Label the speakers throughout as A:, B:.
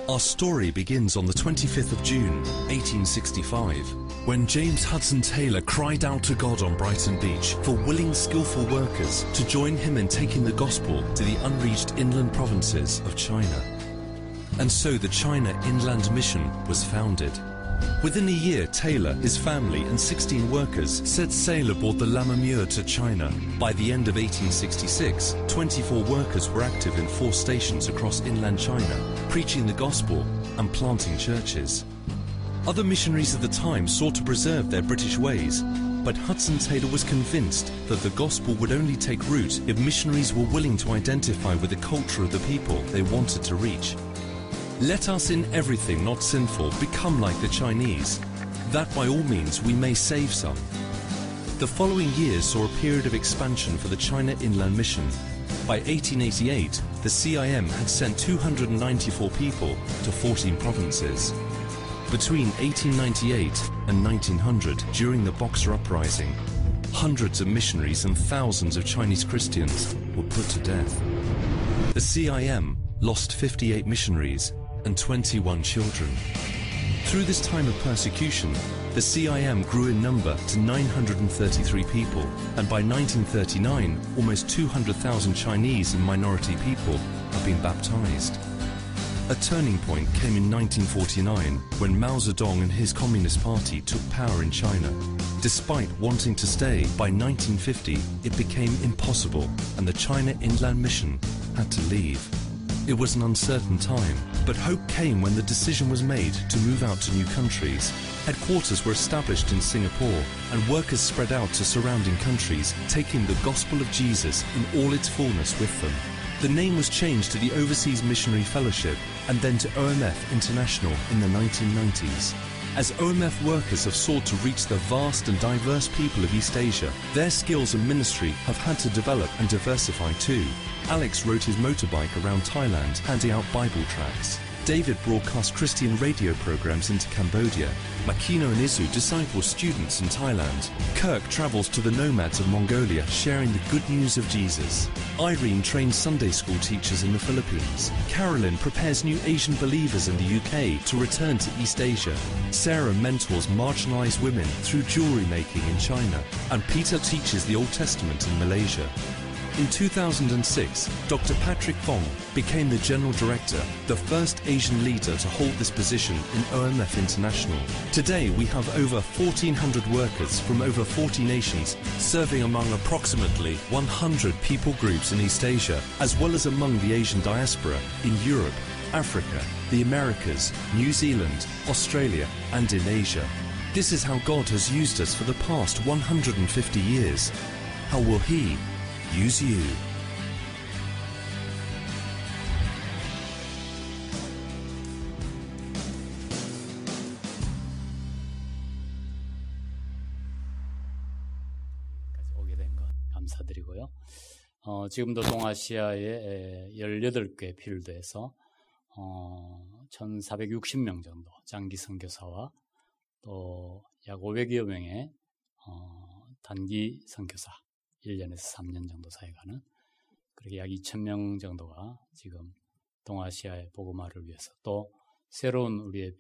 A: Our story begins on the 25th of June, 1865, when James Hudson Taylor cried out to God on Brighton Beach for willing, skillful workers to join him in taking the gospel to the unreached inland provinces of China. And so the China Inland Mission was founded. Within a year, Taylor, his family and 16 workers set sail aboard the Lammermuir to China. By the end of 1866, 24 workers were active in 4 stations across inland China, preaching the gospel and planting churches. Other missionaries of the time sought to preserve their British ways, but Hudson Taylor was convinced that the gospel would only take root if missionaries were willing to identify with the culture of the people they wanted to reach. Let us in everything not sinful become like the Chinese, that by all means we may save some. The following years saw a period of expansion for the China Inland Mission. By 1888, the CIM had sent 294 people to 14 provinces. Between 1898 and 1900, during the Boxer Uprising, hundreds of missionaries and thousands of Chinese Christians were put to death. The CIM lost 58 missionaries and 21 children. Through this time of persecution, the CIM grew in number to 933 people, and by 1939, almost 200,000 Chinese and minority people had been baptized. A turning point came in 1949 when Mao Zedong and his Communist Party took power in China. Despite wanting to stay, by 1950 it became impossible and the China Inland Mission had to leave. It was an uncertain time, but hope came when the decision was made to move out to new countries. Headquarters were established in Singapore and workers spread out to surrounding countries, taking the gospel of Jesus in all its fullness with them. The name was changed to the Overseas Missionary Fellowship and then to OMF International in the 1990s. As OMF workers have sought to reach the vast and diverse people of East Asia, their skills and ministry have had to develop and diversify too. Alex rode his motorbike around Thailand handing out Bible tracts. David broadcast Christian radio programs into Cambodia. Makino and Izu disciple students in Thailand. Kirk travels to the nomads of Mongolia sharing the good news of Jesus. Irene trains Sunday school teachers in the Philippines. Carolyn prepares new Asian believers in the UK to return to East Asia. Sarah mentors marginalized women through jewelry making in China. And Peter teaches the Old Testament in Malaysia. In 2006, Dr. Patrick Fong became the General Director, the first Asian leader to hold this position in OMF International. Today we have over 1,400 workers from over 40 nations serving among approximately 100 people groups in East Asia, as well as among the Asian diaspora in Europe, Africa, the Americas, New Zealand, Australia and in Asia. This is how God has used us for the past 150 years. How will He use you?
B: 오게 된 것 감사드리고요. 지금도 동아시아에 18개 필드에서 1,460명 정도 장기 선교사와 또 약 500여 명의 단기 선교사 1년에서 3년 정도 사역하는 그렇게 약 2,000명 정도가 지금 동아시아의 복음화를 위해서 또 새로운 우리의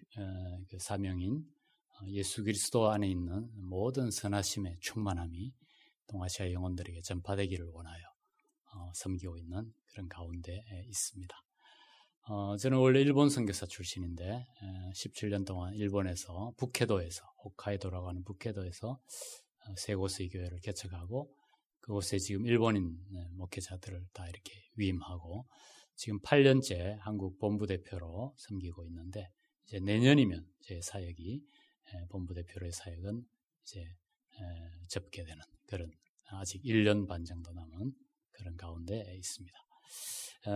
B: 그 사명인 예수 그리스도 안에 있는 모든 선하심의 충만함이 동아시아 영혼들에게 전파되기를 원하여 섬기고 있는 그런 가운데 있습니다. 저는 원래 일본 선교사 출신인데 17년 동안 일본에서 북해도에서 홋카이도라고 하는 북해도에서 3곳의 교회를 개척하고 그곳에 지금 일본인 목회자들을 다 이렇게 위임하고 지금 8년째 한국 본부대표로 섬기고 있는데 이제 내년이면 제 사역이 본부대표로의 사역은 이제 접게 되는 그런 아직 1년 반 정도 남은 그런 가운데 있습니다.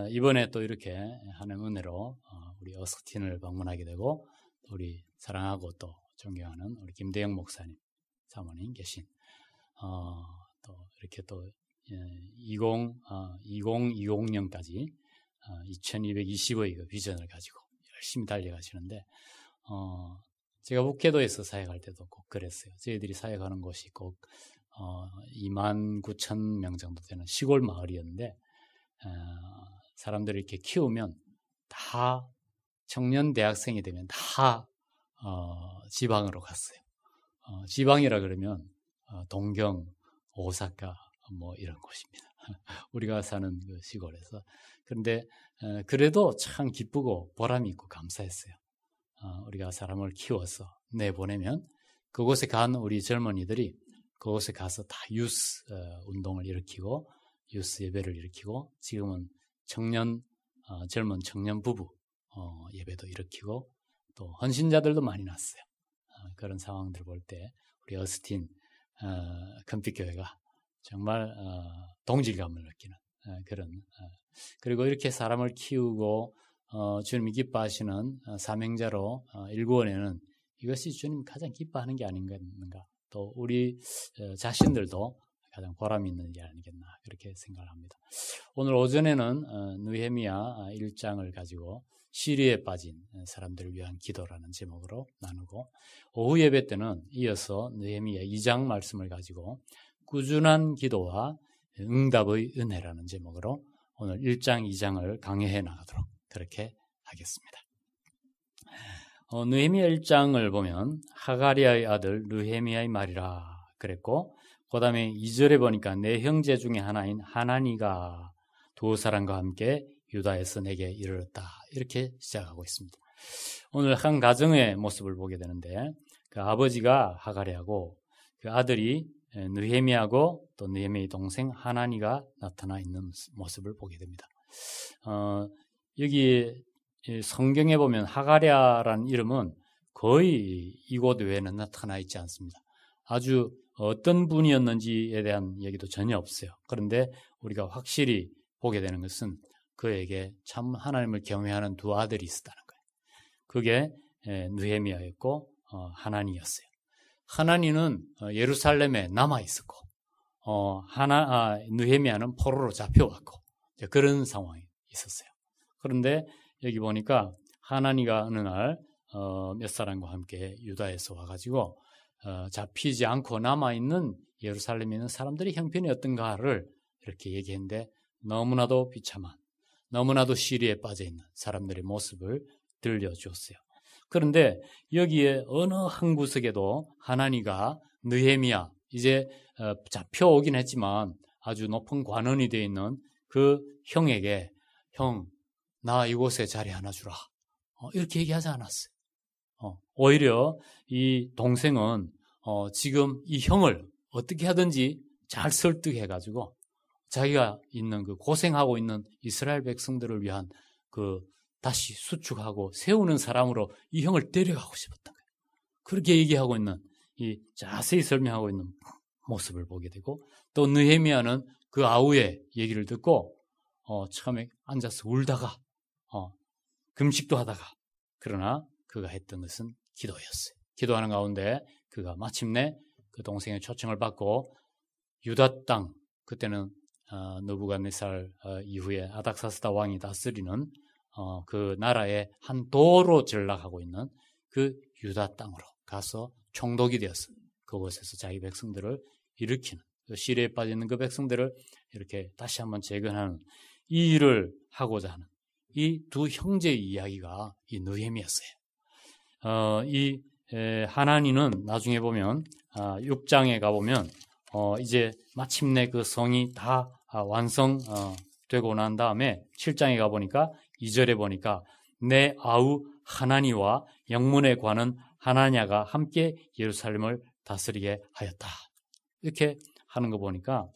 B: 이번에 또 이렇게 하는 은혜로 우리 어스틴을 방문하게 되고 우리 사랑하고 또 존경하는 우리 김대영 목사님 사모님 계신 또 이렇게 또 2020년까지 2220의 그 비전을 가지고 열심히 달려가시는데 제가 북해도에서 사역할 때도 꼭 그랬어요. 저희들이 사역하는 곳이 꼭 29,000명 정도 되는 시골 마을이었는데 사람들을 이렇게 키우면 다 청년 대학생이 되면 다 지방으로 갔어요. 지방이라 그러면 동경, 오사카 뭐 이런 곳입니다. 우리가 사는 그 시골에서. 그런데 그래도 참 기쁘고 보람이 있고 감사했어요. 우리가 사람을 키워서 내보내면 그곳에 간 우리 젊은이들이 그곳에 가서 다 유스 운동을 일으키고 유스 예배를 일으키고 지금은 젊은 청년 부부 예배도 일으키고 또 헌신자들도 많이 났어요. 그런 상황들을 볼 때 우리 어스틴 금빛교회가 정말 동질감을 느끼는 그런 그리고 이렇게 사람을 키우고 주님이 기뻐하시는 사명자로 일구원에는 이것이 주님 가장 기뻐하는 게 아닌가 또 우리 자신들도 가장 보람 있는 일이 아니겠나 그렇게 생각을 합니다. 오늘 오전에는 느헤미야 1장을 가지고 시리에 빠진 사람들을 위한 기도라는 제목으로 나누고 오후 예배 때는 이어서 느헤미야 2장 말씀을 가지고 꾸준한 기도와 응답의 은혜라는 제목으로 오늘 1장 2장을 강해해 나가도록 그렇게 하겠습니다. 느헤미야 1장을 보면 하가리아의 아들 느헤미야의 말이라 그랬고 그 다음에 2절에 보니까 내 형제 중에 하나인 하나니가 두 사람과 함께 유다에서 내게 이르렀다 이렇게 시작하고 있습니다. 오늘 한 가정의 모습을 보게 되는데 그 아버지가 하가리아고 그 아들이 느헤미야고 또 느헤미야의 동생 하나니가 나타나 있는 모습을 보게 됩니다. 여기 성경에 보면 하가리아라는 이름은 거의 이곳 외에는 나타나 있지 않습니다. 아주 어떤 분이었는지에 대한 얘기도 전혀 없어요. 그런데 우리가 확실히 보게 되는 것은 그에게 참 하나님을 경외하는 두 아들이 있었다는 거예요. 그게 느헤미야였고 하나니였어요. 하나니는 예루살렘에 남아 있었고 느헤미야는 포로로 잡혀왔고 그런 상황이 있었어요. 그런데 여기 보니까 하나니가 어느 날 몇 사람과 함께 유다에서 와가지고 잡히지 않고 남아있는 예루살렘에 있는 사람들의 형편이 어떤가를 이렇게 얘기했는데 너무나도 비참한 너무나도 시리에 빠져있는 사람들의 모습을 들려주었어요. 그런데 여기에 어느 한 구석에도 하나니가 느헤미야 이제 잡혀오긴 했지만 아주 높은 관원이 되어 있는 그 형에게 형, 나 이곳에 자리 하나 주라 이렇게 얘기하지 않았어요. 오히려 이 동생은 지금 이 형을 어떻게 하든지 잘 설득해가지고 자기가 있는 그 고생하고 있는 이스라엘 백성들을 위한 그 다시 수축하고 세우는 사람으로 이 형을 데려가고 싶었던 거예요. 그렇게 얘기하고 있는 이 자세히 설명하고 있는 모습을 보게 되고 또 느헤미야는 그 아우의 얘기를 듣고 처음에 앉아서 울다가 금식도 하다가 그러나 그가 했던 것은 기도였어요. 기도하는 가운데 그가 마침내 그 동생의 초청을 받고 유다 땅 그때는 느부갓네살 이후에 아닥사스다 왕이 다스리는 그 나라의 한 도로 전락하고 있는 그 유다 땅으로 가서 총독이 되었어요. 그곳에서 자기 백성들을 일으키는 시리에 빠져 있는 그 백성들을 이렇게 다시 한번 재건하는 이 일을 하고자 하는 이 두 형제의 이야기가 이 느헤미야였어요. 이 하나니는 나중에 보면 6장에 가보면 이제 마침내 그 성이 다 완성되고 난 다음에 7장에 가보니까 2절에 보니까 내 아우 하나니와 영문에 관한 하나냐가 함께 예루살렘을 다스리게 하였다. 이렇게 하는 거 보니까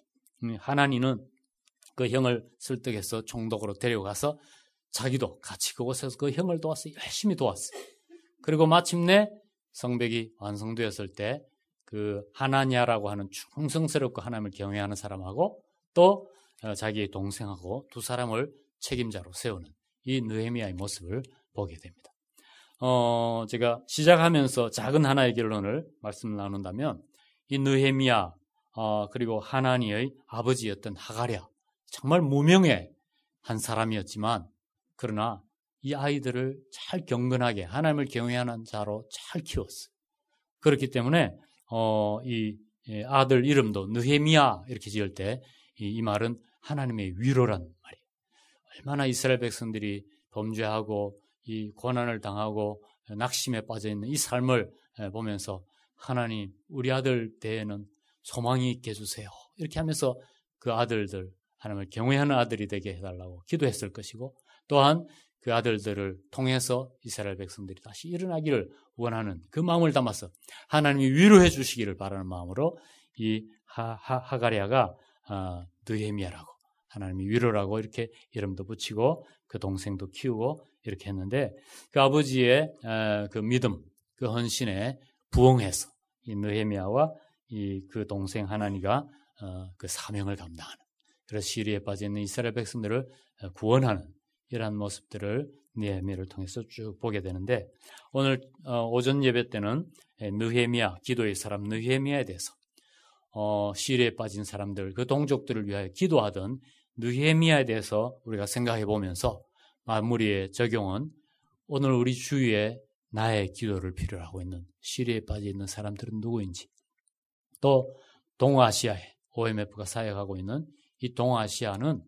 B: 하나니는 그 형을 설득해서 총독으로 데려가서 자기도 같이 그곳에서 그 형을 도왔어요. 열심히 도왔어요. 그리고 마침내 성벽이 완성되었을 때 그 하나냐라고 하는 충성스럽고 하나님을 경외하는 사람하고 또 자기의 동생하고 두 사람을 책임자로 세우는 이 느헤미야의 모습을 보게 됩니다. 제가 시작하면서 작은 하나의 결론을 말씀을 나눈다면 이 느헤미야 그리고 하나니의 아버지였던 하가랴 정말 무명의 한 사람이었지만 그러나 이 아이들을 잘 경건하게 하나님을 경외하는 자로 잘 키웠어요. 그렇기 때문에 이 아들 이름도 느헤미야 이렇게 지을 때 이 말은 하나님의 위로란 말이에요. 얼마나 이스라엘 백성들이 범죄하고 이 고난을 당하고 낙심에 빠져 있는 이 삶을 보면서 하나님, 우리 아들 대에는 소망이 있게 해주세요. 이렇게 하면서 그 아들들, 하나님을 경외하는 아들이 되게 해달라고 기도했을 것이고, 또한 그 아들들을 통해서 이스라엘 백성들이 다시 일어나기를 원하는 그 마음을 담아서 하나님이 위로해 주시기를 바라는 마음으로 이 하가랴가 느헤미야라고, 하나님이 위로라고 이렇게 이름도 붙이고 그 동생도 키우고 이렇게 했는데, 그 아버지의 그 믿음, 그 헌신에 부응해서 이 느헤미야와 이 그 동생 하나니가 그 사명을 감당하는, 그래서 시리에 빠져 있는 이스라엘 백성들을 구원하는 이러한 모습들을 느헤미야를 통해서 쭉 보게 되는데, 오늘 오전 예배 때는 느헤미야, 기도의 사람 느헤미야에 대해서 시리에 빠진 사람들, 그 동족들을 위하여 기도하던 느헤미야에 대해서 우리가 생각해 보면서 마무리의 적용은 오늘 우리 주위에 나의 기도를 필요로 하고 있는 시리에 빠져 있는 사람들은 누구인지, 또 동아시아에 OMF가 사역하고 있는 이 동아시아는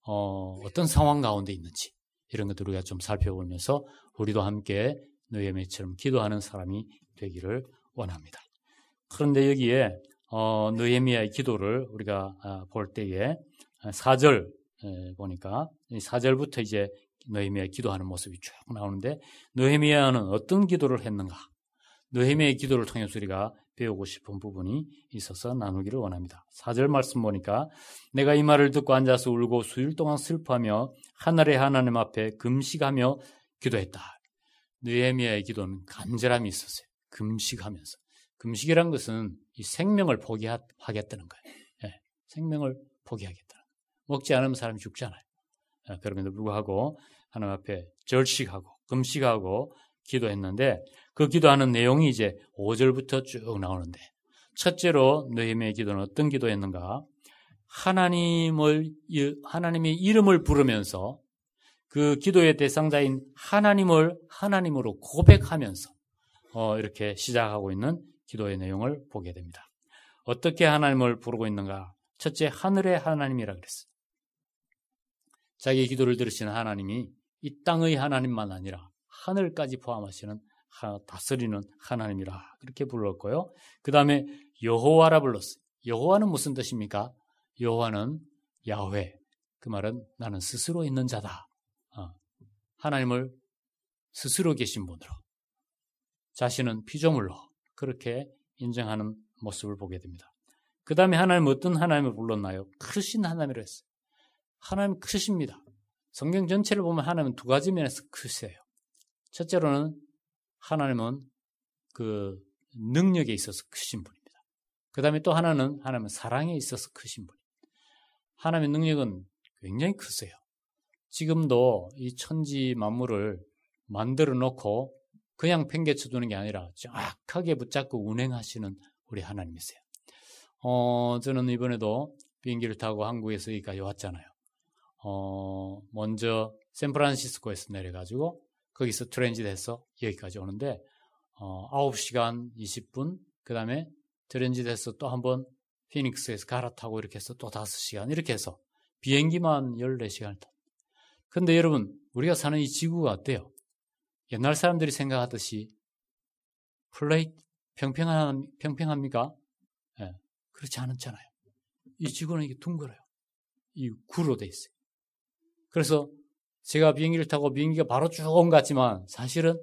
B: 어떤 상황 가운데 있는지, 이런 것들 우리가 좀 살펴보면서 우리도 함께 느헤미야처럼 기도하는 사람이 되기를 원합니다. 그런데 여기에 느헤미야의 기도를 우리가 볼 때에 4절 보니까 4절부터 이제 느헤미야의 기도하는 모습이 쭉 나오는데, 느헤미야는 어떤 기도를 했는가? 느헤미야의 기도를 통해서 우리가 배우고 싶은 부분이 있어서 나누기를 원합니다. 4절 말씀 보니까 내가 이 말을 듣고 앉아서 울고 수일 동안 슬퍼하며 하늘의 하나님 앞에 금식하며 기도했다. 느헤미야의 기도는 간절함이 있었어요. 금식하면서. 금식이란 것은 이 생명을 포기하겠다는 거예요. 네, 생명을 포기하겠다는 거예요. 먹지 않으면 사람이 죽잖아요. 그럼에도 불구하고 하나님 앞에 절식하고 금식하고 기도했는데, 그 기도하는 내용이 이제 5절부터 쭉 나오는데, 첫째로 느헤미야의 기도는 어떤 기도였는가? 하나님의 이름을 부르면서 그 기도의 대상자인 하나님을 하나님으로 고백하면서 이렇게 시작하고 있는 기도의 내용을 보게 됩니다. 어떻게 하나님을 부르고 있는가? 첫째, 하늘의 하나님이라 그랬어요. 자기의 기도를 들으시는 하나님이 이 땅의 하나님만 아니라 하늘까지 포함하시는 다스리는 하나님이라 그렇게 불렀고요. 그 다음에 여호와라 불렀어요. 여호와는 무슨 뜻입니까? 여호와는 야훼, 그 말은 나는 스스로 있는 자다. 하나님을 스스로 계신 분으로, 자신은 피조물로 그렇게 인정하는 모습을 보게 됩니다. 그 다음에 하나님, 어떤 하나님을 불렀나요? 크신 하나님이라 했어요. 하나님 크십니다. 성경 전체를 보면 하나님은 두 가지 면에서 크세요. 첫째로는 하나님은 그 능력에 있어서 크신 분입니다. 그 다음에 또 하나님은 사랑에 있어서 크신 분입니다. 하나님의 능력은 굉장히 크세요. 지금도 이 천지 만물을 만들어 놓고 그냥 팽개쳐 두는 게 아니라 정확하게 붙잡고 운행하시는 우리 하나님이세요. 저는 이번에도 비행기를 타고 한국에서 여기까지 왔잖아요. 먼저 샌프란시스코에서 내려가지고 거기서 트랜짓해서 여기까지 오는데 9시간 20분, 그 다음에 트랜짓해서 또 한번 피닉스에서 갈아타고 이렇게 해서 또 5시간, 이렇게 해서 비행기만 14시간을 타. 근데 여러분, 우리가 사는 이 지구가 어때요? 옛날 사람들이 생각하듯이 플레이트 평평합니까? 네, 그렇지 않잖아요. 이 지구는 이게 둥글어요. 이 구로 돼 있어요. 그래서 제가 비행기를 타고 비행기가 바로 쭉 온 것 같지만 사실은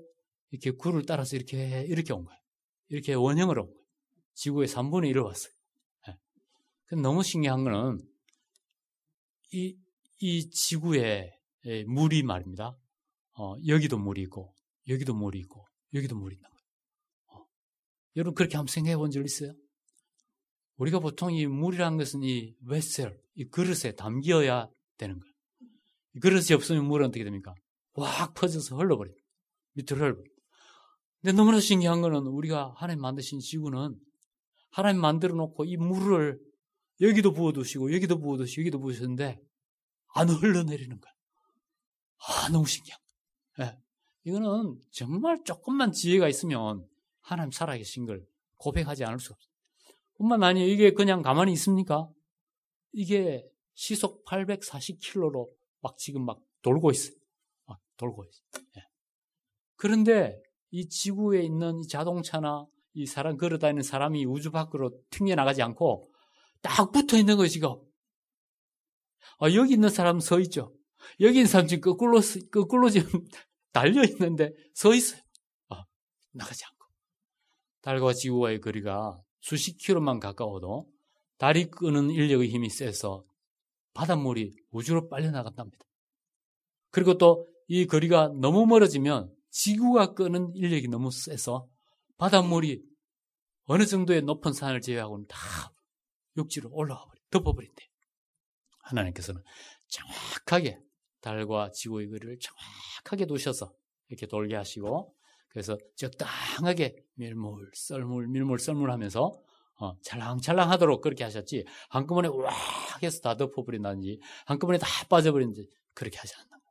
B: 이렇게 구를 따라서 이렇게 온 거예요. 이렇게 원형으로 온 거예요. 지구의 3분의 1을 왔어요. 네. 근데 너무 신기한 거는 이 지구에 물이 말입니다. 여기도 물이 있고, 여기도 물이 있고, 여기도 물이 있는 거예요. 여러분, 그렇게 한번 생각해 본 적 있어요? 우리가 보통 이 물이라는 것은 이 웨셀, 이 그릇에 담겨야 되는 거예요. 이 그릇이 없으면 물은 어떻게 됩니까? 확 퍼져서 흘러버립니다. 밑으로 흘러버립니다. 근데 너무나 신기한 거는 우리가 하나님 만드신 지구는 하나님 만들어 놓고 이 물을 여기도 부어두시고, 여기도 부어두시고, 여기도 부으셨는데 안 흘러내리는 거예요. 너무 신기한 거예요. 네. 이거는 정말 조금만 지혜가 있으면 하나님 살아계신 걸 고백하지 않을 수가 없어요. 뿐만 아니라 이게 그냥 가만히 있습니까? 이게 시속 840km로 지금 돌고 있어요. 돌고 있어요. 네. 그런데 이 지구에 있는 이 자동차나 이 사람 걸어다니는 사람이 우주 밖으로 튕겨나가지 않고 딱 붙어 있는 거예요, 지금. 여기 있는 사람 서 있죠. 여기 있는 사람 지금 거꾸로 지금 달려 있는데 서 있어요. 나가지 않고. 달과 지구와의 거리가 수십 킬로만 가까워도 달이 끄는 인력의 힘이 세서 바닷물이 우주로 빨려 나간답니다. 그리고 또 이 거리가 너무 멀어지면 지구가 끄는 인력이 너무 세서 바닷물이 어느 정도의 높은 산을 제외하고는 다 육지로 올라와 버려, 덮어버린대요. 하나님께서는 정확하게 달과 지구의 거리를 정확하게 두셔서 이렇게 돌게 하시고, 그래서 적당하게 밀물, 썰물 하면서 찰랑찰랑하도록 그렇게 하셨지, 한꺼번에 왁 해서 다 덮어버린다든지 한꺼번에 다 빠져버린다든지 그렇게 하지 않는 거예요.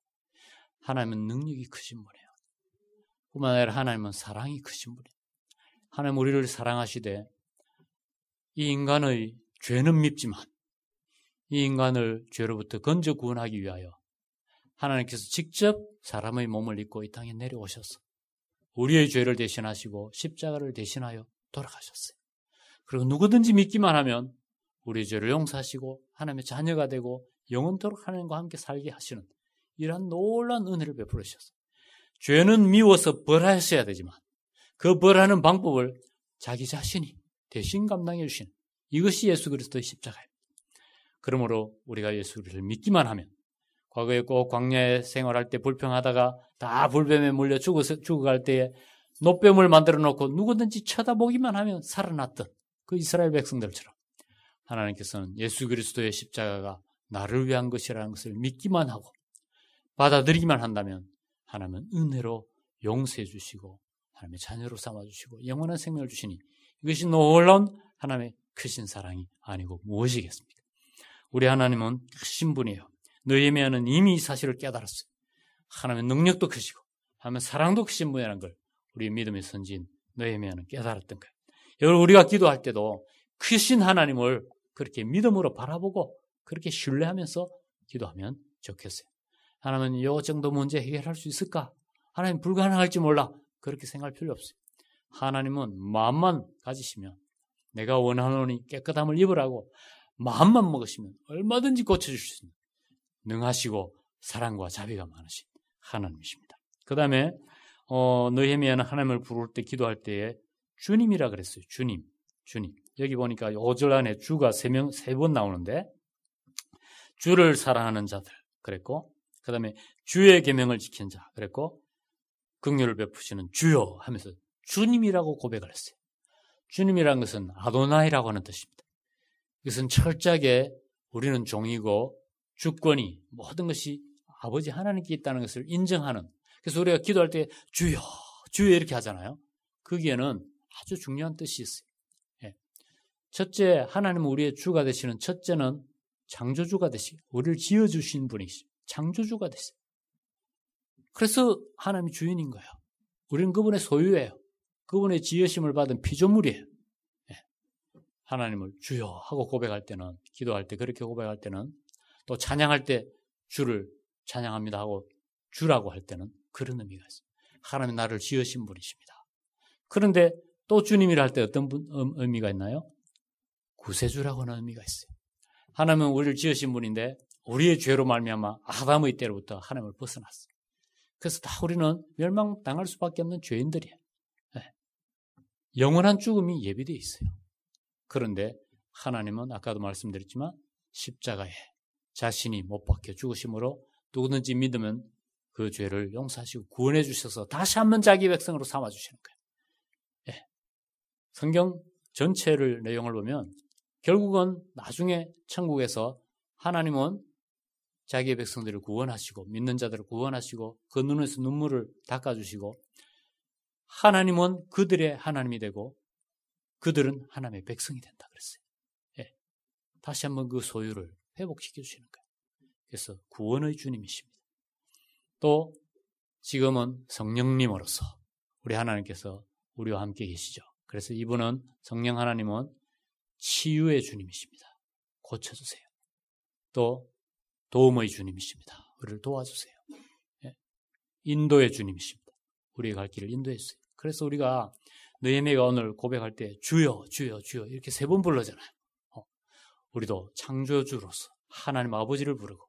B: 하나님은 능력이 크신 분이에요. 뿐만 아니라 하나님은 사랑이 크신 분이에요. 하나님 우리를 사랑하시되 이 인간의 죄는 밉지만 이 인간을 죄로부터 건져 구원하기 위하여 하나님께서 직접 사람의 몸을 입고 이 땅에 내려오셔서 우리의 죄를 대신하시고 십자가를 대신하여 돌아가셨어요. 그리고 누구든지 믿기만 하면 우리의 죄를 용서하시고 하나님의 자녀가 되고 영원토록 하나님과 함께 살게 하시는 이러한 놀라운 은혜를 베풀으셨어요. 죄는 미워서 벌하셔야 되지만 그 벌하는 방법을 자기 자신이 대신 감당해 주시는, 이것이 예수 그리스도의 십자가입니다. 그러므로 우리가 예수를 믿기만 하면, 과거에 꼭 광야에 생활할 때 불평하다가 다 불뱀에 물려 죽어갈 때에 노뱀을 만들어 놓고 누구든지 쳐다보기만 하면 살아났던 그 이스라엘 백성들처럼 하나님께서는 예수 그리스도의 십자가가 나를 위한 것이라는 것을 믿기만 하고 받아들이기만 한다면 하나님은 은혜로 용서해 주시고 하나님의 자녀로 삼아주시고 영원한 생명을 주시니 이것이 놀라운 하나님의 크신 사랑이 아니고 무엇이겠습니까? 우리 하나님은 크신 분이에요. 느헤미야는 이미 이 사실을 깨달았어요. 하나님의 능력도 크시고 하나님의 사랑도 크신 분이라는 걸 우리 믿음의 선지인 느헤미야는 깨달았던 거예요. 여러분, 우리가 기도할 때도 크신 하나님을 그렇게 믿음으로 바라보고 그렇게 신뢰하면서 기도하면 좋겠어요. 하나님은 이 정도 문제 해결할 수 있을까? 하나님 불가능할지 몰라. 그렇게 생각할 필요 없어요. 하나님은 마음만 가지시면 내가 원하노니 깨끗함을 입으라고 마음만 먹으시면 얼마든지 고쳐줄 수 있는 능하시고 사랑과 자비가 많으신 하나님이십니다. 그 다음에 느헤미야는 하나님을 부를 때 기도할 때에 주님이라 그랬어요. 주님. 여기 보니까 5절 안에 주가 세 번 나오는데 주를 사랑하는 자들 그랬고, 그 다음에 주의 계명을 지킨 자 그랬고, 긍휼을 베푸시는 주여 하면서 주님이라고 고백을 했어요. 주님이라는 것은 아도나이라고 하는 뜻입니다. 이것은 철저하게 우리는 종이고 주권이 모든 것이 아버지 하나님께 있다는 것을 인정하는, 그래서 우리가 기도할 때 주여 이렇게 하잖아요. 거기에는 아주 중요한 뜻이 있어요. 첫째, 하나님은 우리의 주가 되시는 첫째는 창조주가 되시고 우리를 지어주신 분이시죠. 창조주가 되세요. 그래서 하나님이 주인인 거예요. 우리는 그분의 소유예요. 그분의 지으심을 받은 피조물이에요. 하나님을 주여 하고 고백할 때는, 기도할 때 그렇게 고백할 때는, 또 찬양할 때 주를 찬양합니다 하고 주라고 할 때는 그런 의미가 있어요. 하나님이 나를 지으신 분이십니다. 그런데 또 주님이라 할 때 어떤 의미가 있나요? 구세주라고 하는 의미가 있어요. 하나님은 우리를 지으신 분인데 우리의 죄로 말미암아 아담의 때로부터 하나님을 벗어났어요. 그래서 다 우리는 멸망당할 수밖에 없는 죄인들이에요. 영원한 죽음이 예비되어 있어요. 그런데 하나님은 아까도 말씀드렸지만 십자가에 자신이 못 박혀 죽으심으로 누구든지 믿으면 그 죄를 용서하시고 구원해 주셔서 다시 한번 자기 백성으로 삼아주시는 거예요. 성경 전체를 내용을 보면 결국은 나중에 천국에서 하나님은 자기의 백성들을 구원하시고 믿는 자들을 구원하시고 그 눈에서 눈물을 닦아주시고 하나님은 그들의 하나님이 되고 그들은 하나님의 백성이 된다 그랬어요. 다시 한번 그 소유를 회복시켜 주시는 거예요. 그래서 구원의 주님이십니다. 또 지금은 성령님으로서 우리 하나님께서 우리와 함께 계시죠. 그래서 이분은 성령 하나님은 치유의 주님이십니다. 고쳐주세요. 또 도움의 주님이십니다. 우리를 도와주세요. 인도의 주님이십니다. 우리의 갈 길을 인도했어요. 그래서 우리가 느헤미야가 오늘 고백할 때 주여 주여 주여 이렇게 3번 불러잖아요. 우리도 창조주로서 하나님 아버지를 부르고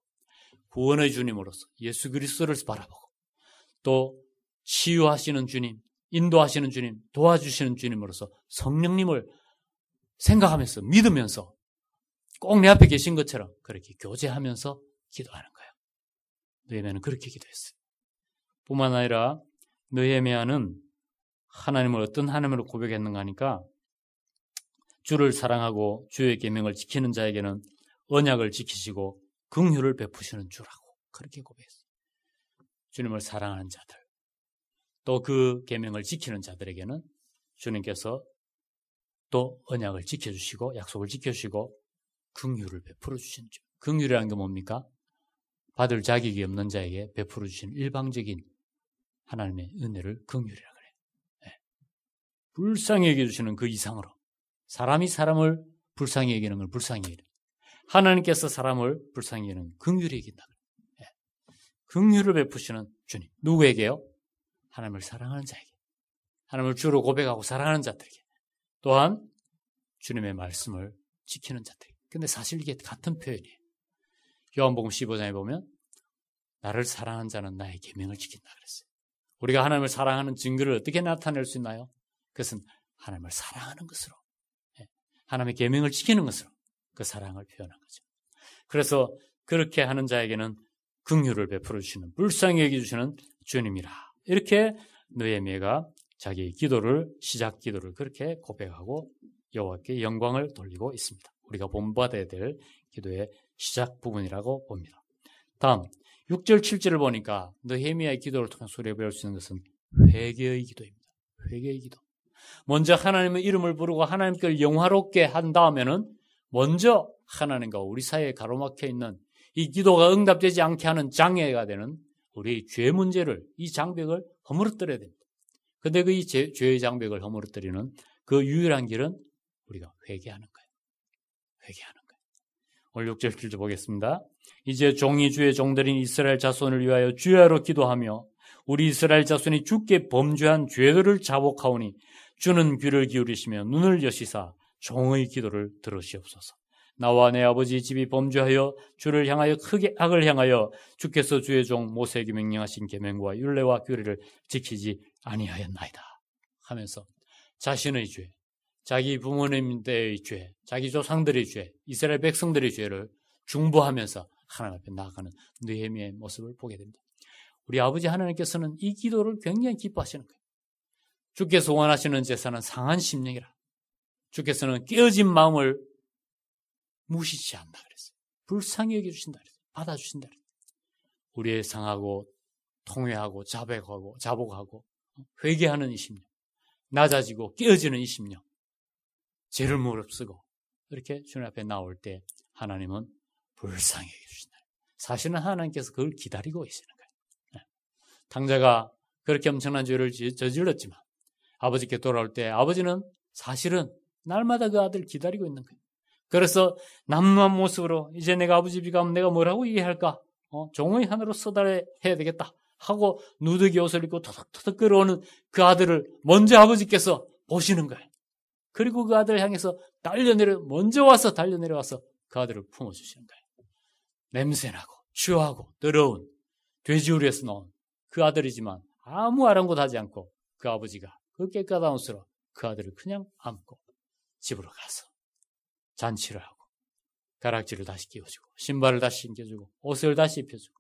B: 구원의 주님으로서 예수 그리스도를 바라보고 또 치유하시는 주님, 인도하시는 주님, 도와주시는 주님으로서 성령님을 생각하면서 믿으면서 꼭 내 앞에 계신 것처럼 그렇게 교제하면서 기도하는 거예요. 느헤미야는 그렇게 기도했어요. 뿐만 아니라 느헤미야는 하나님을 어떤 하나님으로 고백했는가 하니까 주를 사랑하고 주의 계명을 지키는 자에게는 언약을 지키시고 긍휼을 베푸시는 주라고 그렇게 고백했어요. 주님을 사랑하는 자들 또 그 계명을 지키는 자들에게는 주님께서 또 언약을 지켜주시고 약속을 지켜주시고 긍휼을 베풀어 주시는 주. 긍휼이라는 게 뭡니까? 받을 자격이 없는 자에게 베풀어 주시는 일방적인 하나님의 은혜를 긍휼이라 그래요. 네. 불쌍히 여겨주시는 그 이상으로 사람이 사람을 불쌍히 여기는 걸 불쌍히 여기는 하나님께서 사람을 불쌍히 여기는 긍휼히 여긴다. 네. 긍휼을 베푸시는 주님. 누구에게요? 하나님을 사랑하는 자에게. 하나님을 주로 고백하고 사랑하는 자들에게. 또한 주님의 말씀을 지키는 자들에게. 근데 사실 이게 같은 표현이에요. 요한복음 15장에 보면 나를 사랑하는 자는 나의 계명을 지킨다 그랬어요. 우리가 하나님을 사랑하는 증거를 어떻게 나타낼 수 있나요? 그것은 하나님을 사랑하는 것으로 하나님의 계명을 지키는 것으로 그 사랑을 표현한 거죠. 그래서 그렇게 하는 자에게는 긍휼을 베풀어 주시는 불쌍히 여겨주시는 주님이라. 이렇게 느헤미야가 자기의 기도를 시작 기도를 그렇게 고백하고 여호와께 영광을 돌리고 있습니다. 우리가 본받아야 될 기도의 시작 부분이라고 봅니다. 다음 6절 7절을 보니까 느헤미야의 기도를 통해서 우리가 배울 수 있는 것은 회개의 기도입니다. 회개의 기도. 먼저 하나님의 이름을 부르고 하나님께 영화롭게 한 다음에는 먼저 하나님과 우리 사이에 가로막혀 있는 이 기도가 응답되지 않게 하는 장애가 되는 우리의 죄 문제를 이 장벽을 허물어뜨려야 됩니다. 그런데 그 이 죄의 장벽을 허물어뜨리는 그 유일한 길은 우리가 회개하는 거예요. 회개하는 거예요. 오늘 6절 7절 보겠습니다. 이제 종이 주의 종들인 이스라엘 자손을 위하여 주야로 기도하며 우리 이스라엘 자손이 주께 범죄한 죄들을 자복하오니 주는 귀를 기울이시며 눈을 여시사 종의 기도를 들으시옵소서. 나와 내 아버지 집이 범죄하여 주를 향하여 크게 악을 향하여 주께서 주의 종 모세에게 명령하신 계명과 율례와 규례를 지키지 아니하였나이다 하면서 자신의 죄, 자기 부모님 때의 죄, 자기 조상들의 죄, 이스라엘 백성들의 죄를 중보하면서 하나님 앞에 나아가는 느헤미야의 모습을 보게 됩니다. 우리 아버지 하나님께서는 이 기도를 굉장히 기뻐하시는 거예요. 주께서 원하시는 제사는 상한 심령이라. 주께서는 깨어진 마음을 무시치 않는다 그랬어요. 불쌍히 여겨주신다 그랬어요. 받아주신다 그랬어요. 우리의 상하고 통회하고 자복하고 회개하는 이 심령, 낮아지고 깨어지는 이 심령, 죄를 무릅쓰고 이렇게 주님 앞에 나올 때 하나님은 불쌍히 여겨주신다. 사실은 하나님께서 그걸 기다리고 계시는 거예요. 당자가 그렇게 엄청난 죄를 저질렀지만 아버지께 돌아올 때 아버지는 사실은 날마다 그 아들을 기다리고 있는 거예요. 그래서 남루한 모습으로 이제 내가 아버지 집에 가면 내가 뭐라고 얘기할까? 종의 하나로 써달해야 되겠다 하고 누더기 옷을 입고 터덕터덕 끌어오는 그 아들을 먼저 아버지께서 보시는 거예요. 그리고 그 아들을 향해서 먼저 와서 달려내려와서 그 아들을 품어주시는 거예요. 냄새나고 추하고 더러운 돼지우리에서 나온 그 아들이지만 아무 아랑곳하지 않고 그 아버지가 그 깨끗한 옷으로 그 아들을 그냥 안고 집으로 가서 잔치를 하고 가락지를 다시 끼워주고 신발을 다시 신겨주고 옷을 다시 입혀주고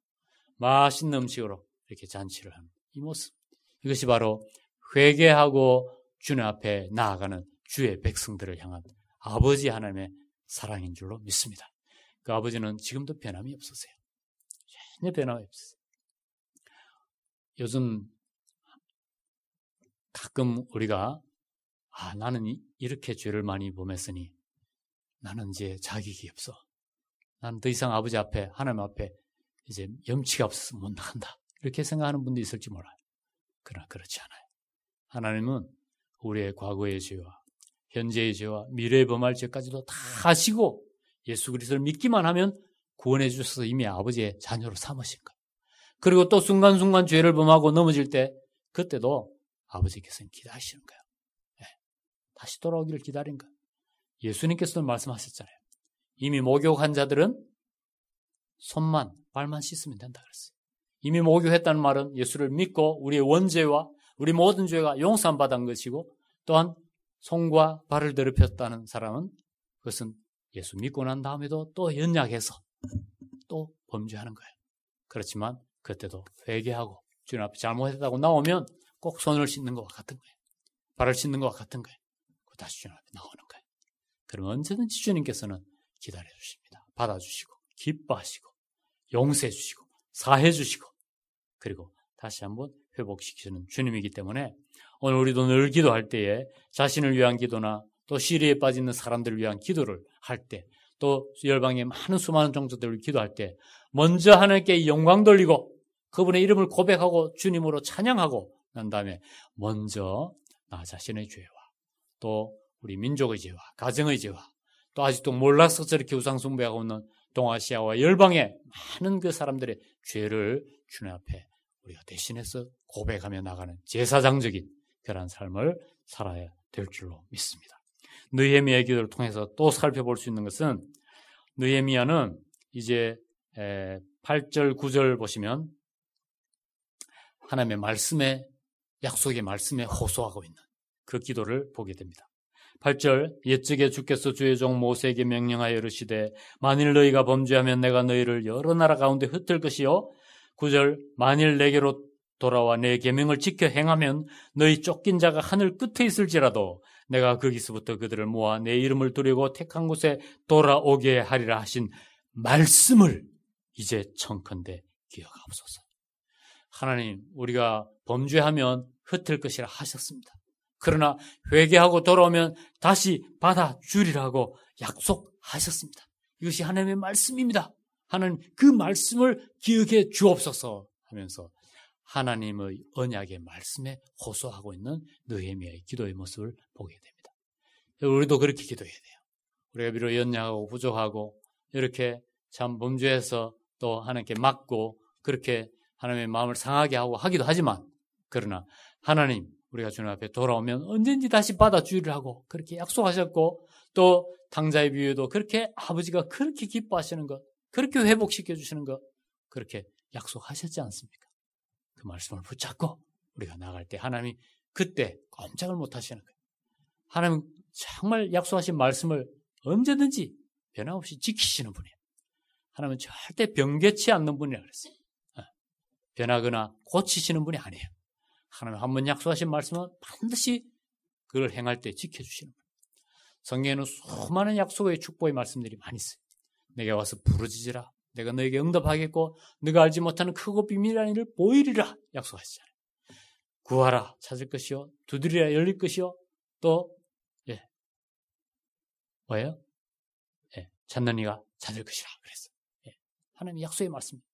B: 맛있는 음식으로 이렇게 잔치를 하는 이 모습, 이것이 바로 회개하고 주님 앞에 나아가는 주의 백성들을 향한 아버지 하나님의 사랑인 줄로 믿습니다. 그 아버지는 지금도 변함이 없으세요. 전혀 변함이 없으세요. 요즘 가끔 우리가 나는 이렇게 죄를 많이 범했으니 나는 이제 자격이 없어. 나는 더 이상 아버지 앞에, 하나님 앞에 이제 염치가 없어서 못 나간다. 이렇게 생각하는 분도 있을지 몰라요. 그러나 그렇지 않아요. 하나님은 우리의 과거의 죄와 현재의 죄와 미래의 범할 죄까지도 다 아시고 예수 그리스도를 믿기만 하면 구원해 주셔서 이미 아버지의 자녀로 삼으신 거예요. 그리고 또 순간순간 죄를 범하고 넘어질 때 그때도 아버지께서는 기다리시는 거예요. 네. 다시 돌아오기를 기다린 거예요. 예수님께서는 말씀하셨잖아요. 이미 목욕한 자들은 손만 발만 씻으면 된다 그랬어요. 이미 목욕했다는 말은 예수를 믿고 우리의 원죄와 우리 모든 죄가 용서받은 것이고, 또한 손과 발을 더럽혔다는 사람은 그것은 예수 믿고 난 다음에도 또 연약해서 또 범죄하는 거예요. 그렇지만 그때도 회개하고 주님 앞에 잘못했다고 나오면 꼭 손을 씻는 것과 같은 거예요. 발을 씻는 것과 같은 거예요. 다시 주님 앞에 나오는 거예요. 그럼 언제든지 주님께서는 기다려 주십니다. 받아주시고 기뻐하시고 용서해 주시고 사해 주시고, 그리고 다시 한번 회복시키는 주님이기 때문에 오늘 우리도 늘 기도할 때에 자신을 위한 기도나 또 시리에 빠져 있는 사람들을 위한 기도를 할 때, 또 열방의 많은 수많은 종족들을 기도할 때 먼저 하나님께 영광 돌리고 그분의 이름을 고백하고 주님으로 찬양하고 난 다음에 먼저 나 자신의 죄와 또 우리 민족의 죄와 가정의 죄와 또 아직도 몰라서 저렇게 우상숭배하고 있는 동아시아와 열방의 많은 그 사람들의 죄를 주님 앞에 우리가 대신해서 고백하며 나가는 제사장적인 그런 삶을 살아야 될 줄로 믿습니다. 느헤미야의 기도를 통해서 또 살펴볼 수 있는 것은, 느헤미야는 이제 8절, 9절 보시면 하나님의 말씀에, 약속의 말씀에 호소하고 있는 그 기도를 보게 됩니다. 8절, 옛적에 주께서 주의 종 모세에게 명령하여 이르시되 만일 너희가 범죄하면 내가 너희를 여러 나라 가운데 흩을 것이요. 9절, 만일 내게로 돌아와 내 계명을 지켜 행하면 너희 쫓긴 자가 하늘 끝에 있을지라도 내가 거기서부터 그들을 모아 내 이름을 두려고 택한 곳에 돌아오게 하리라 하신 말씀을 이제 청컨대 기억하옵소서. 하나님, 우리가 범죄하면 흩을 것이라 하셨습니다. 그러나 회개하고 돌아오면 다시 받아주리라고 약속하셨습니다. 이것이 하나님의 말씀입니다. 하나님, 그 말씀을 기억해 주옵소서 하면서 하나님의 언약의 말씀에 호소하고 있는 느헤미야의 기도의 모습을 보게 됩니다. 우리도 그렇게 기도해야 돼요. 우리가 비록 연약하고 부족하고 이렇게 참 범죄해서 또 하나님께 맞고 그렇게 하나님의 마음을 상하게 하고 하기도 하지만, 그러나 하나님, 우리가 주님 앞에 돌아오면 언젠지 다시 받아주리라고 그렇게 약속하셨고, 또 당자의 비유도 그렇게 아버지가 그렇게 기뻐하시는 것, 그렇게 회복시켜 주시는 것, 그렇게 약속하셨지 않습니까? 그 말씀을 붙잡고 우리가 나갈 때 하나님이 그때 꼼짝을 못 하시는 거예요. 하나님 정말 약속하신 말씀을 언제든지 변함없이 지키시는 분이에요. 하나님은 절대 변개치 않는 분이라 그랬어요. 변하거나 고치시는 분이 아니에요. 하나님 한 번 약속하신 말씀은 반드시 그걸 행할 때 지켜주시는 분이에요. 성경에는 수많은 약속의 축복의 말씀들이 많이 있어요. 내게 와서 부르짖으라. 내가 너에게 응답하겠고 네가 알지 못하는 크고 비밀이라는 일을 보이리라 약속하시잖아요. 구하라 찾을 것이요, 두드리라 열릴 것이요, 또 뭐예요? 찾는 이가 찾을 것이라 그랬어요. 하나님의 약속의 말씀입니다.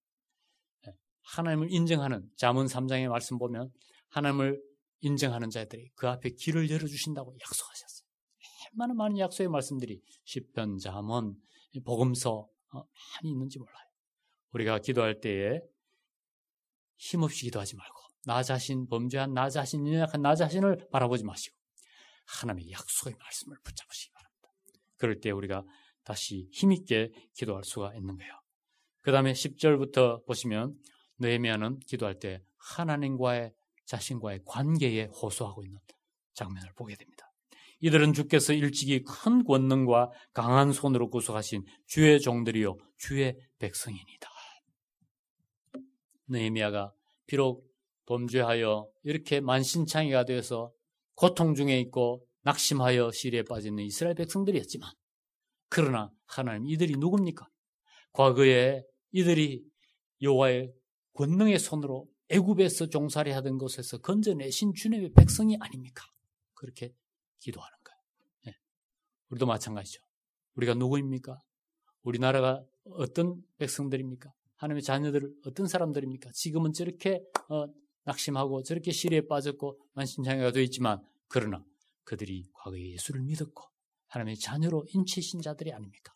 B: 하나님을 인정하는 잠언 3장의 말씀 보면 하나님을 인정하는 자들이 그 앞에 길을 열어주신다고 약속하셨어요. 얼마나 많은 약속의 말씀들이 시편, 잠언, 복음서 많이 있는지 몰라요. 우리가 기도할 때에 힘없이 기도하지 말고 나 자신, 범죄한 나 자신, 연약한 나 자신을 바라보지 마시고 하나님의 약속의 말씀을 붙잡으시기 바랍니다. 그럴 때 우리가 다시 힘있게 기도할 수가 있는 거예요. 그 다음에 10절부터 보시면 느헤미야는 기도할 때 하나님과의 자신과의 관계에 호소하고 있는 장면을 보게 됩니다. 이들은 주께서 일찍이 큰 권능과 강한 손으로 구속하신 주의 종들이요 주의 백성이니이다. 느헤미야가 비록 범죄하여 이렇게 만신창이가 되어서 고통 중에 있고 낙심하여 시리에 빠지는 이스라엘 백성들이었지만, 그러나 하나님, 이들이 누굽니까? 과거에 이들이 여호와의 권능의 손으로 애굽에서 종살이 하던 곳에서 건져내신 주님의 백성이 아닙니까? 그렇게 기도하는 거예요. 우리도 마찬가지죠. 우리가 누구입니까? 우리나라가 어떤 백성들입니까? 하나님의 자녀들 어떤 사람들입니까? 지금은 저렇게 낙심하고 저렇게 시리에 빠졌고 만신창이가 되어 있지만, 그러나 그들이 과거에 예수를 믿었고 하나님의 자녀로 인치신 자들이 아닙니까?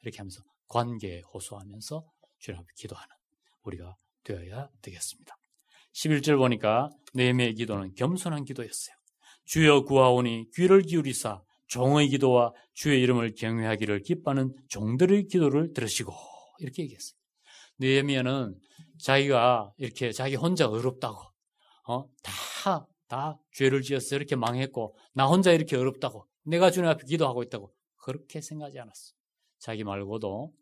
B: 이렇게 하면서 관계에 호소하면서 주님 앞에 기도하는 우리가 되어야 되겠습니다. 11절 보니까 느헤미야의 기도는 겸손한 기도였어요. 주여 구하오니 귀를 기울이사 종의 기도와 주의 이름을 경외하기를 기뻐하는 종들의 기도를 들으시고 이렇게 얘기했어요. 느헤미야는 자기가 이렇게 자기 혼자 어렵다고 다 죄를 지어서 이렇게 망했고 나 혼자 이렇게 어렵다고 내가 주님 앞에 기도하고 있다고 그렇게 생각하지 않았어요. 자기 말고도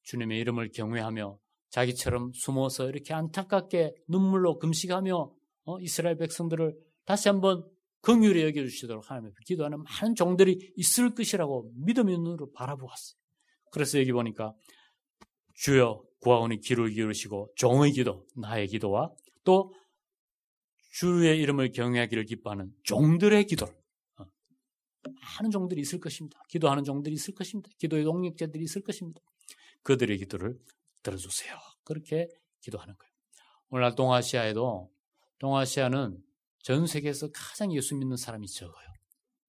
B: 주님의 이름을 경외하며 자기처럼 숨어서 이렇게 안타깝게 눈물로 금식하며 이스라엘 백성들을 다시 한번 긍휼히 여겨주시도록 하나님 앞에 기도하는 많은 종들이 있을 것이라고 믿음의 눈으로 바라보았어요. 그래서 여기 보니까 주여 구하오니 귀를 기울이시고 종의 기도, 나의 기도와 또 주의 이름을 경외하기를 기뻐하는 종들의 기도를 많은 종들이 있을 것입니다. 기도하는 종들이 있을 것입니다. 기도의 동력자들이 있을 것입니다. 그들의 기도를 들어주세요. 그렇게 기도하는 거예요. 오늘날 동아시아는 전 세계에서 가장 예수 믿는 사람이 적어요.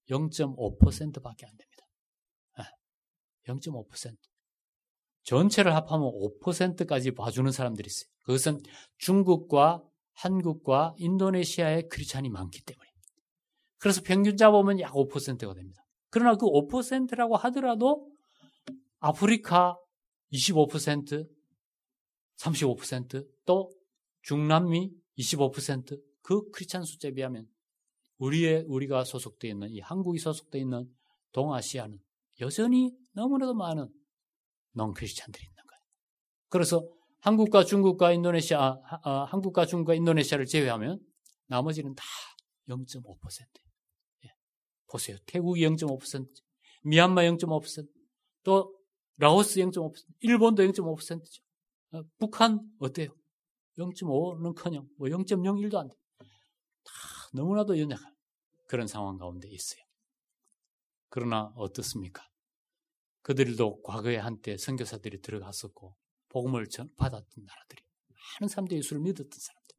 B: 0.5%밖에 안 됩니다. 0.5%. 전체를 합하면 5%까지 봐주는 사람들이 있어요. 그것은 중국과 한국과 인도네시아의 크리스찬이 많기 때문에. 그래서 평균 잡으면 약 5%가 됩니다. 그러나 그 5%라고 하더라도 아프리카 25%, 35%, 또 중남미 25%, 그 크리스찬 숫자에 비하면 우리가 소속되어 있는, 이 한국이 소속되어 있는 동아시아는 여전히 너무나도 많은 non-크리스찬들이 있는 거예요. 그래서 한국과 중국과 인도네시아를 제외하면 나머지는 다 0.5%. 예. 보세요. 태국이 0.5%, 미얀마 0.5%, 또 라오스 0.5%, 일본도 0.5%죠. 북한 어때요? 0.5는커녕 0.01도 안 돼요. 다 너무나도 연약한 그런 상황 가운데 있어요. 그러나 어떻습니까? 그들도 과거에 한때 선교사들이 들어갔었고 복음을 받았던 나라들이 많은 사람들이 예수를 믿었던 사람들.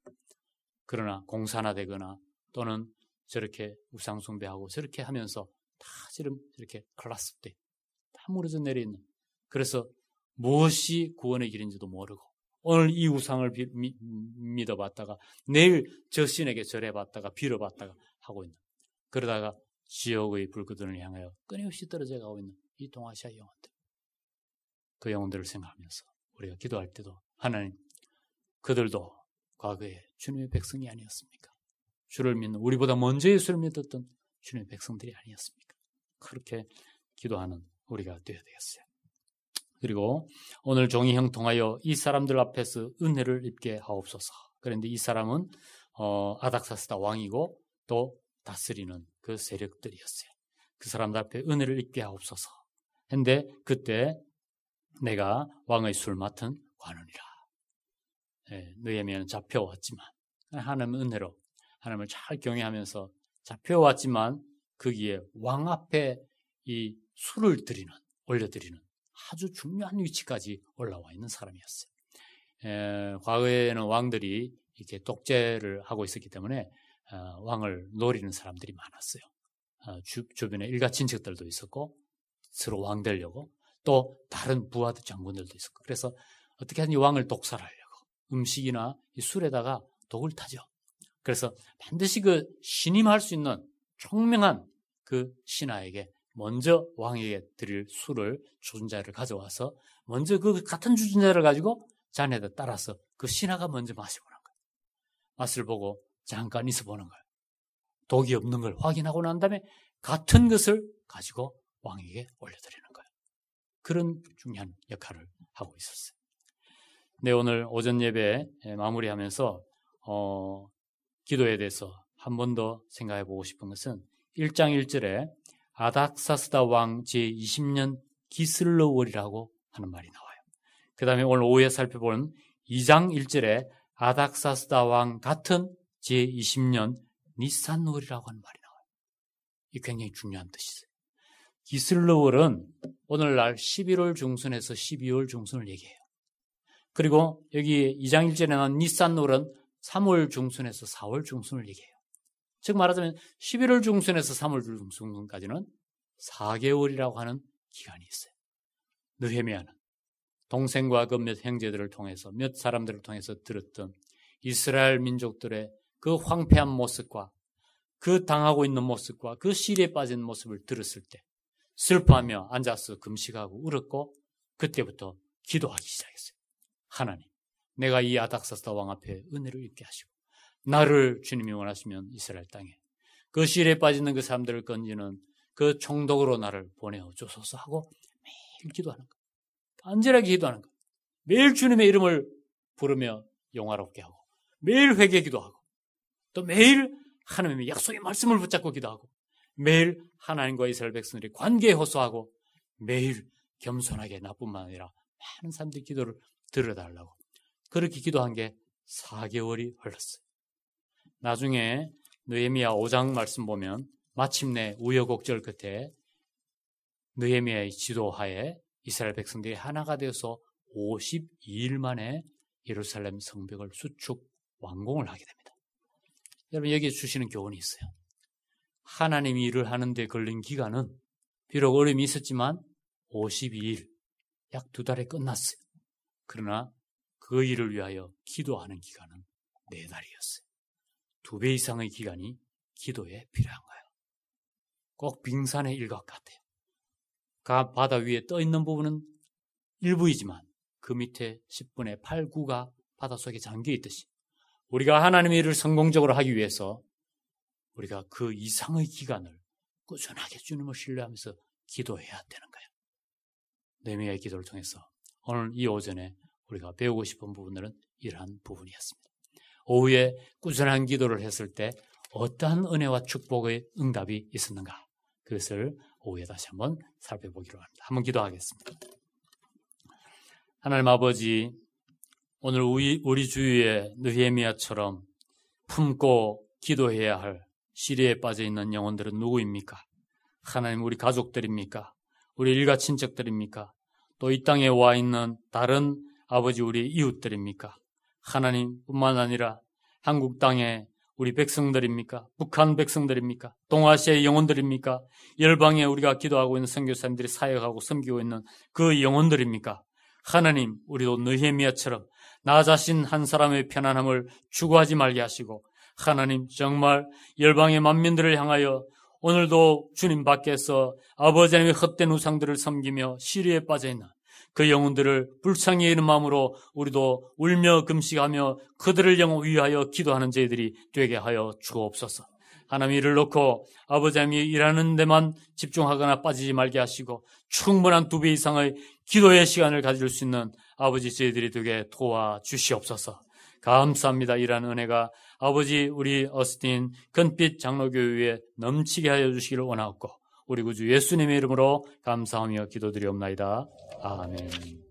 B: 그러나 공산화되거나 또는 저렇게 우상숭배하고 저렇게 하면서 다 지금 이렇게 클라스돼 다 무너져 내리는. 그래서 무엇이 구원의 길인지도 모르고 오늘 이 우상을 믿어봤다가 내일 저 신에게 절해봤다가 빌어봤다가 하고 있는. 그러다가 지옥의 불구덩이를 향하여 끊임없이 떨어져 가고 있는 이 동아시아 영혼들. 그 영혼들을 생각하면서 우리가 기도할 때도 하나님, 그들도 과거에 주님의 백성이 아니었습니까? 주를 믿는, 우리보다 먼저 예수를 믿었던 주님의 백성들이 아니었습니까? 그렇게 기도하는 우리가 되어야 되겠어요. 그리고 오늘 종이 형통하여 이 사람들 앞에서 은혜를 입게 하옵소서. 그런데 이 사람은 아닥사스다 왕이고 또 다스리는 그 세력들이었어요. 그 사람들 앞에 은혜를 입게 하옵소서. 근데 그때 내가 왕의 술 맡은 관원이라. 느헤미야는 잡혀왔지만 하나님의 은혜로 하나님을 잘 경외하면서 잡혀왔지만 거기에 왕 앞에 이 술을 올려드리는 아주 중요한 위치까지 올라와 있는 사람이었어요. 과거에는 왕들이 이렇게 독재를 하고 있었기 때문에 왕을 노리는 사람들이 많았어요. 주변에 일가 친척들도 있었고 서로 왕 되려고 또 다른 부하들 장군들도 있었고 그래서 어떻게 하든지 왕을 독살하려고 음식이나 이 술에다가 독을 타죠. 그래서 반드시 그 신임할 수 있는 총명한 그 신하에게 먼저 왕에게 드릴 술을 주전자를 가져와서 먼저 그 같은 주전자를 가지고 잔에다 따라서 그 신하가 먼저 마셔보는 거예요. 맛을 보고 잠깐 있어보는 거예요. 독이 없는 걸 확인하고 난 다음에 같은 것을 가지고 왕에게 올려드리는 거예요. 그런 중요한 역할을 하고 있었어요. 네, 오늘 오전 예배 마무리하면서 기도에 대해서 한 번 더 생각해 보고 싶은 것은 1장 1절에 아닥사스다 왕 제20년 기슬러월이라고 하는 말이 나와요. 그 다음에 오늘 오후에 살펴보는 2장 1절에 아닥사스다 왕 같은 제20년 니산월이라고 하는 말이 나와요. 이 굉장히 중요한 뜻이에요. 기슬러월은 오늘날 11월 중순에서 12월 중순을 얘기해요. 그리고 여기 2장 1절에 나온 니산월은 3월 중순에서 4월 중순을 얘기해요. 즉 말하자면 11월 중순에서 3월 중순까지는 4개월이라고 하는 기간이 있어요. 느헤미야는 동생과 그 몇 형제들을 통해서 몇 사람들을 통해서 들었던 이스라엘 민족들의 그 황폐한 모습과 그 당하고 있는 모습과 그 시리에 빠진 모습을 들었을 때 슬퍼하며 앉아서 금식하고 울었고 그때부터 기도하기 시작했어요. 하나님, 내가 이 아닥사스다 왕 앞에 은혜를 입게 하시고 나를 주님이 원하시면 이스라엘 땅에 그 시리에 빠지는 그 사람들을 건지는 그 총독으로 나를 보내어 주소서 하고 매일 기도하는 거예요. 간절하게 기도하는 거예요. 매일 주님의 이름을 부르며 영화롭게 하고 매일 회개 기도하고 또 매일 하나님의 약속의 말씀을 붙잡고 기도하고 매일 하나님과 이스라엘 백성들이 관계에 호소하고 매일 겸손하게 나뿐만 아니라 많은 사람들이 기도를 들어달라고 그렇게 기도한 게 4개월이 흘렀어요. 나중에 느헤미야 5장 말씀 보면 마침내 우여곡절 끝에 느헤미야의 지도하에 이스라엘 백성들이 하나가 되어서 52일 만에 예루살렘 성벽을 수축 완공을 하게 됩니다. 여러분 여기에 주시는 교훈이 있어요. 하나님이 일을 하는데 걸린 기간은 비록 어려움이 있었지만 52일, 약 2달에 끝났어요. 그러나 그 일을 위하여 기도하는 기간은 4달이었어요. 2배 이상의 기간이 기도에 필요한 거예요. 꼭 빙산의 일각 같아요. 바다 위에 떠 있는 부분은 일부이지만 그 밑에 10분의 8, 9가 바닷속에 잠겨 있듯이 우리가 하나님의 일을 성공적으로 하기 위해서 우리가 그 이상의 기간을 꾸준하게 주님을 신뢰하면서 기도해야 되는 거예요. 느헤미야의 기도를 통해서 오늘 이 오전에 우리가 배우고 싶은 부분들은 이러한 부분이었습니다. 오후에 꾸준한 기도를 했을 때 어떠한 은혜와 축복의 응답이 있었는가, 그것을 오후에 다시 한번 살펴보기로 합니다. 한번 기도하겠습니다. 하나님 아버지, 오늘 우리 주위에 느헤미야처럼 품고 기도해야 할 시리에 빠져있는 영혼들은 누구입니까? 하나님, 우리 가족들입니까? 우리 일가 친척들입니까? 또 이 땅에 와 있는 다른 아버지 우리 이웃들입니까? 하나님뿐만 아니라 한국 땅에 우리 백성들입니까? 북한 백성들입니까? 동아시아의 영혼들입니까? 열방에 우리가 기도하고 있는 선교사님들이 사역하고 섬기고 있는 그 영혼들입니까? 하나님, 우리도 느헤미야처럼 나 자신 한 사람의 편안함을 추구하지 말게 하시고 하나님, 정말 열방의 만민들을 향하여 오늘도 주님 밖에서 아버지 하나님의 헛된 우상들을 섬기며 시리에 빠져있는 그 영혼들을 불쌍히 여기는 마음으로 우리도 울며 금식하며 그들을 위하여 기도하는 저희들이 되게 하여 주옵소서. 하나님, 이를 놓고 아버지 하나님이 일하는 데만 집중하거나 빠지지 말게 하시고 충분한 2배 이상의 기도의 시간을 가질 수 있는 아버지 저희들이 되게 도와주시옵소서. 감사합니다. 이러한 은혜가 아버지 우리 어스틴 큰빛 장로교회에 넘치게 하여 주시기를 원하옵고 우리 구주 예수님의 이름으로 감사하며 기도드리옵나이다. 아멘.